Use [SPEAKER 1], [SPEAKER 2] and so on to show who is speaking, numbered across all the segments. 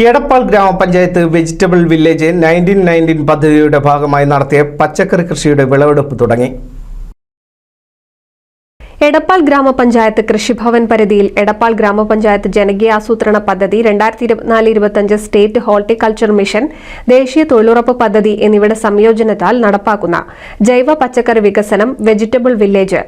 [SPEAKER 1] എടപ്പാൾ ഗ്രാമപഞ്ചായത്ത് vegetable village 1919 പദ്ധതിയുടെ ഭാഗമായി നടത്തിയ പച്ചക്കറി കൃഷിയുടെ വിളവെടുപ്പ് തുടങ്ങി.
[SPEAKER 2] എടപ്പാൾ ഗ്രാമപഞ്ചായത്ത് കൃഷിഭവൻ പരിധിയിൽ എടപ്പാൾ ഗ്രാമപഞ്ചായത്ത് ജനകീയ ആസൂത്രണ പദ്ധതി 2024-25 സ്റ്റേറ്റ് ഹോർട്ടിക്കൾച്ചർ മിഷൻ, ദേശീയ തൊഴിലുറപ്പ് പദ്ധതി എന്നിവയുടെ സംയോജനത്താൽ നടപ്പാക്കുന്ന ജൈവ പച്ചക്കറി വികസനം വെജിറ്റബിൾ വില്ലേജ്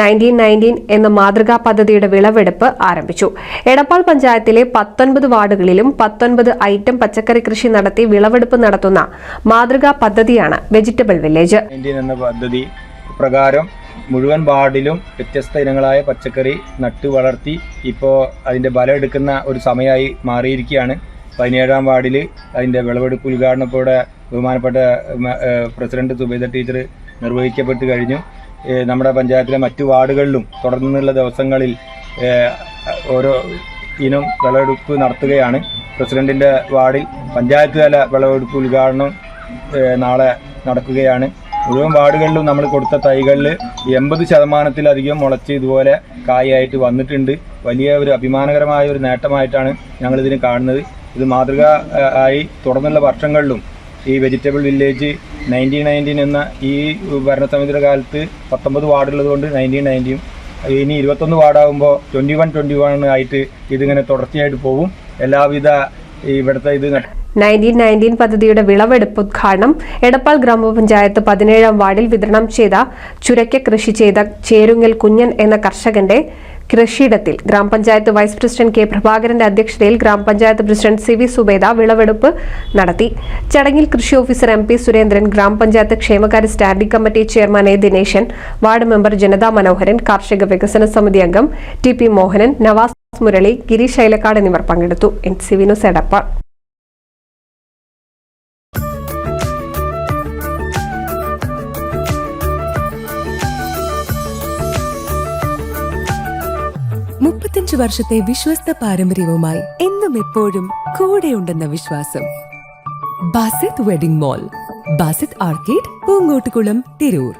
[SPEAKER 2] 1919 എന്ന മാതൃകാ പദ്ധതിയുടെ വിളവെടുപ്പ് ആരംഭിച്ചു. എടപ്പാൾ പഞ്ചായത്തിലെ 19 വാർഡുകളിലും 19 ഐറ്റം പച്ചക്കറി കൃഷി നടത്തി വിളവെടുപ്പ് നടത്തുന്ന മാതൃകാ പദ്ധതിയാണ് വെജിറ്റബിൾ വില്ലേജ്.
[SPEAKER 3] പ്രകാരം മുഴുവൻ വാർഡിലും വ്യത്യസ്ത ഇനങ്ങളായ പച്ചക്കറി നട്ടു വളർത്തി ഇപ്പോൾ അതിൻ്റെ ബലം എടുക്കുന്ന ഒരു സമയമായി മാറിയിരിക്കുകയാണ്. 17-ാം വാർഡിൽ അതിൻ്റെ വിളവെടുപ്പ് ഉദ്ഘാടനം ഇപ്പോൾ ബഹുമാനപ്പെട്ട പ്രസിഡന്റ് സുബൈദ ടീച്ചർ നിർവഹിക്കപ്പെട്ട് കഴിഞ്ഞു. നമ്മുടെ പഞ്ചായത്തിലെ മറ്റു വാർഡുകളിലും തുടർന്നുള്ള ദിവസങ്ങളിൽ ഓരോ ഇനം വിളവെടുപ്പ് നടത്തുകയാണ്. പ്രസിഡന്റിൻ്റെ വാർഡിൽ പഞ്ചായത്ത് തല വിളവെടുപ്പ് ഉദ്ഘാടനം നാളെ നടക്കുകയാണ്. മുഴുവൻ വാർഡുകളിലും നമ്മൾ കൊടുത്ത തൈകളിൽ 80% മുളച്ച് ഇതുപോലെ കായായിട്ട് വന്നിട്ടുണ്ട്. വലിയ ഒരു അഭിമാനകരമായ ഒരു നേട്ടമായിട്ടാണ് ഞങ്ങളിതിന് കാണുന്നത്. ഇത് മാതൃക ആയി തുടർന്നുള്ള വർഷങ്ങളിലും ഈ വെജിറ്റബിൾ വില്ലേജ് 1919 എന്ന ഈ ഭരണസമിതിയുടെ കാലത്ത് 19 വാർഡുള്ളത് കൊണ്ട് 1919, ഇനി 21 വാർഡാകുമ്പോൾ 21-21 ആയിട്ട് ഇതിങ്ങനെ തുടർച്ചയായിട്ട് പോകും. എല്ലാവിധ ഇവിടുത്തെ ഇത്
[SPEAKER 2] 1919 പദ്ധതിയുടെ വിളവെടുപ്പ് ഉദ്ഘാടനം എടപ്പാൾ ഗ്രാമപഞ്ചായത്ത് 17-ാം വാർഡിൽ വിതരണം ചെയ്ത ചുരയ്ക്ക കൃഷി ചെയ്ത ചേരുങ്ങൽ കുഞ്ഞൻ എന്ന കർഷകന്റെ കൃഷിയിടത്തിൽ ഗ്രാമപഞ്ചായത്ത് വൈസ് പ്രസിഡന്റ് കെ പ്രഭാകരന്റെ അധ്യക്ഷതയിൽ ഗ്രാമപഞ്ചായത്ത് പ്രസിഡന്റ് സി വി സുബൈദ വിളവെടുപ്പ് നടത്തി. ചടങ്ങിൽ കൃഷി ഓഫീസർ MP സുരേന്ദ്രൻ, ഗ്രാമപഞ്ചായത്ത് ക്ഷേമകാര്യ standing committee chairman A Dineshan, ward member Janatha Manoharan, കാർഷിക വികസന സമിതി അംഗം TP മോഹനൻ, നവാസ് മുരളി, ഗിരീഷ് ഐലക്കാട് എന്നിവർ പങ്കെടുത്തു. NCV news Edappal.
[SPEAKER 4] വർഷത്തെ വിശ്വസ്ത പാരമ്പര്യവുമായി എന്നും എപ്പോഴും കൂടെയുണ്ടെന്ന വിശ്വാസം. Basith wedding mall, Basith arcade, Poonkottukulam, Tirur.